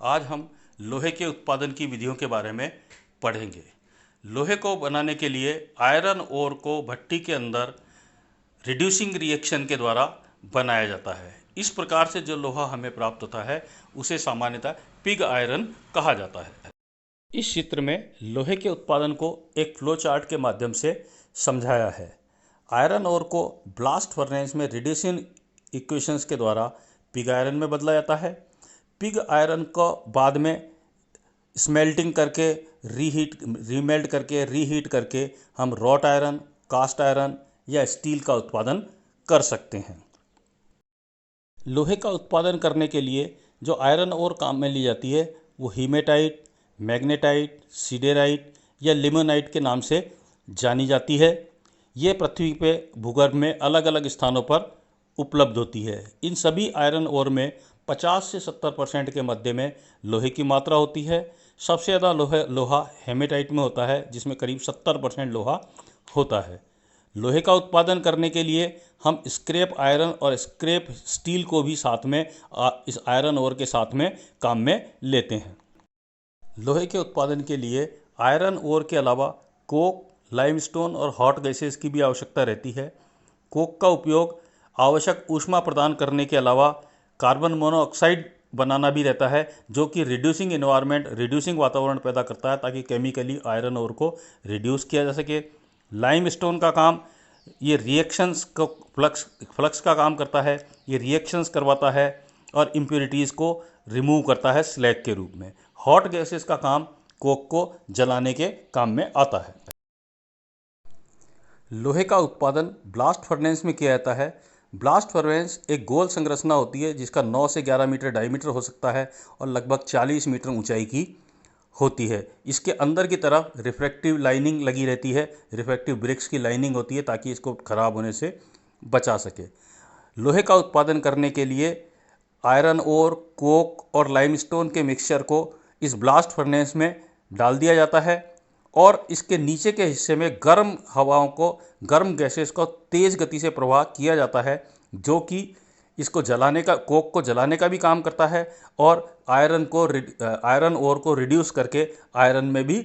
आज हम लोहे के उत्पादन की विधियों के बारे में पढ़ेंगे। लोहे को बनाने के लिए आयरन ओर को भट्टी के अंदर रिड्यूसिंग रिएक्शन के द्वारा बनाया जाता है। इस प्रकार से जो लोहा हमें प्राप्त होता है उसे सामान्यतः पिग आयरन कहा जाता है। इस चित्र में लोहे के उत्पादन को एक फ्लो चार्ट के माध्यम से समझाया है। आयरन ओर को ब्लास्ट फर्नेस में रिड्यूसिंग इक्वेशंस के द्वारा पिग आयरन में बदला जाता है। पिग आयरन को बाद में स्मेल्टिंग करके रीहीट करके हम रॉट आयरन, कास्ट आयरन या स्टील का उत्पादन कर सकते हैं। लोहे का उत्पादन करने के लिए जो आयरन ओर काम में ली जाती है वो हीमेटाइट, मैग्नेटाइट, सिडेराइट या लिमोनाइट के नाम से जानी जाती है। ये पृथ्वी पे भूगर्भ में अलग अलग स्थानों पर उपलब्ध होती है। इन सभी आयरन ओर में 50 से 70% के मध्य में लोहे की मात्रा होती है। सबसे ज़्यादा लोहा हेमेटाइट में होता है, जिसमें करीब 70% लोहा होता है। लोहे का उत्पादन करने के लिए हम स्क्रैप आयरन और स्क्रैप स्टील को भी साथ में इस आयरन ओर के साथ में काम में लेते हैं। लोहे के उत्पादन के लिए आयरन ओर के अलावा कोक, लाइमस्टोन और हॉट गैसेस की भी आवश्यकता रहती है। कोक का उपयोग आवश्यक ऊष्मा प्रदान करने के अलावा कार्बन मोनोऑक्साइड बनाना भी रहता है, जो कि रिड्यूसिंग वातावरण पैदा करता है ताकि केमिकली आयरन ओर को रिड्यूस किया जा सके। लाइमस्टोन का काम ये रिएक्शंस को फ्लक्स का काम करता है। ये रिएक्शंस करवाता है और इम्प्योरिटीज़ को रिमूव करता है स्लैग के रूप में। हॉट गैसेस का काम कोक को जलाने के काम में आता है। लोहे का उत्पादन ब्लास्ट फर्नेस में किया जाता है। ब्लास्ट फर्नेस एक गोल संरचना होती है जिसका 9 से 11 मीटर डायमीटर हो सकता है और लगभग 40 मीटर ऊंचाई की होती है। इसके अंदर की तरफ रिफ्रैक्टिव लाइनिंग लगी रहती है, रिफ्रैक्टिव ब्रिक्स की लाइनिंग होती है ताकि इसको खराब होने से बचा सके। लोहे का उत्पादन करने के लिए आयरन ओर, कोक और लाइमस्टोन के मिक्सचर को इस ब्लास्ट फर्नेस में डाल दिया जाता है और इसके नीचे के हिस्से में गर्म गैसेस को तेज़ गति से प्रवाह किया जाता है, जो कि कोक को जलाने का भी काम करता है और आयरन ओर को रिड्यूस करके आयरन में भी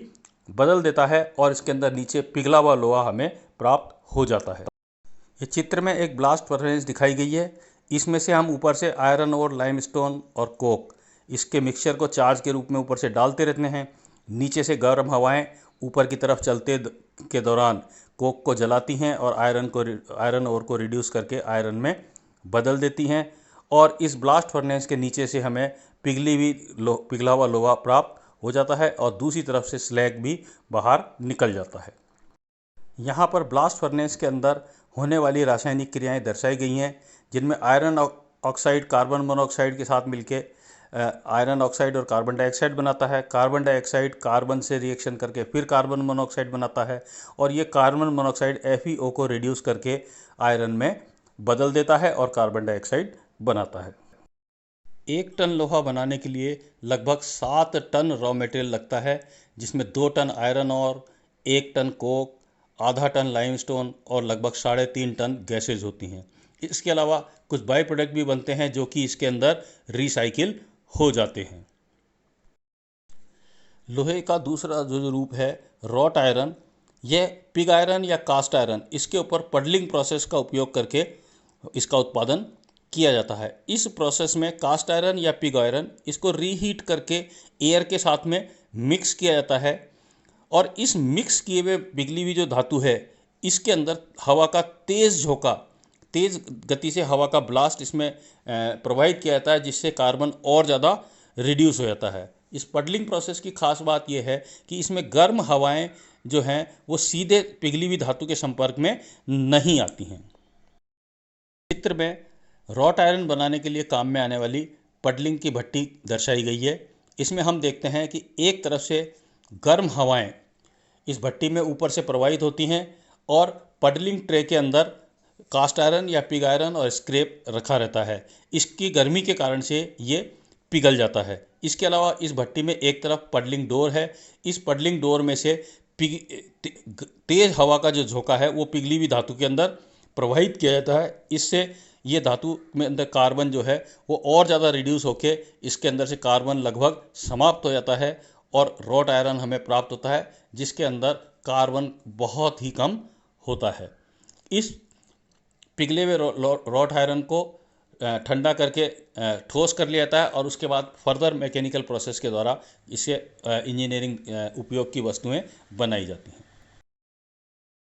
बदल देता है और इसके अंदर नीचे पिघला हुआ लोहा हमें प्राप्त हो जाता है। ये चित्र में एक ब्लास्ट फर्नेस दिखाई गई है। इसमें से हम ऊपर से आयरन और लाइमस्टोन और कोक इसके मिक्सचर को चार्ज के रूप में ऊपर से डालते रहते हैं। नीचे से गर्म हवाएं ऊपर की तरफ चलते के दौरान कोक को जलाती हैं और आयरन ओर को रिड्यूस करके आयरन में बदल देती हैं और इस ब्लास्ट फर्नेस के नीचे से हमें पिघला हुआ लोहा प्राप्त हो जाता है और दूसरी तरफ से स्लैग भी बाहर निकल जाता है। यहाँ पर ब्लास्ट फर्नेस के अंदर होने वाली रासायनिक क्रियाएं दर्शाई गई हैं, जिनमें आयरन ऑक्साइड कार्बन मोनोऑक्साइड के साथ मिलके आयरन ऑक्साइड और कार्बन डाइऑक्साइड बनाता है। कार्बन डाइऑक्साइड कार्बन से रिएक्शन करके फिर कार्बन मोनोऑक्साइड बनाता है और ये कार्बन मोनोऑक्साइड FeO को रिड्यूस करके आयरन में बदल देता है और कार्बन डाइऑक्साइड बनाता है। 1 टन लोहा बनाने के लिए लगभग 7 टन रॉ मटेरियल लगता है, जिसमें 2 टन आयरन और 1 टन कोक, आधा टन लाइमस्टोन और लगभग 3.5 टन गैसेज होती हैं। इसके अलावा कुछ बाई प्रोडक्ट भी बनते हैं जो कि इसके अंदर रिसाइकिल हो जाते हैं। लोहे का दूसरा जो रूप है रॉट आयरन, यह पिग आयरन या कास्ट आयरन, इसके ऊपर पडलिंग प्रोसेस का उपयोग करके इसका उत्पादन किया जाता है। इस प्रोसेस में कास्ट आयरन या पिग आयरन इसको रीहीट करके एयर के साथ में मिक्स किया जाता है और इस मिक्स किए हुए पिघली हुई जो धातु है इसके अंदर हवा का तेज़ गति से हवा का ब्लास्ट इसमें प्रवाहित किया जाता है, जिससे कार्बन और ज़्यादा रिड्यूस हो जाता है। इस पडलिंग प्रोसेस की खास बात यह है कि इसमें गर्म हवाएं जो हैं वो सीधे पिघली हुई धातु के संपर्क में नहीं आती हैं। चित्र में रॉट आयरन बनाने के लिए काम में आने वाली पडलिंग की भट्टी दर्शाई गई है। इसमें हम देखते हैं कि एक तरफ से गर्म हवाएं इस भट्टी में ऊपर से प्रवाहित होती हैं और पडलिंग ट्रे के अंदर कास्ट आयरन या पिग आयरन और स्क्रैप रखा रहता है। इसकी गर्मी के कारण से ये पिघल जाता है। इसके अलावा इस भट्टी में एक तरफ पडलिंग डोर है। इस पडलिंग डोर में से तेज़ हवा का जो झोंका है वो पिघली हुई धातु के अंदर प्रवाहित किया जाता है। इससे ये धातु में अंदर कार्बन जो है वो और ज़्यादा रिड्यूस होके इसके अंदर से कार्बन लगभग समाप्त हो जाता है और रॉट आयरन हमें प्राप्त होता है जिसके अंदर कार्बन बहुत ही कम होता है। इस पिघले हुए रॉट आयरन को ठंडा करके ठोस कर लिया जाता है और उसके बाद फर्दर मैकेनिकल प्रोसेस के द्वारा इसे इंजीनियरिंग उपयोग की वस्तुएं बनाई जाती हैं।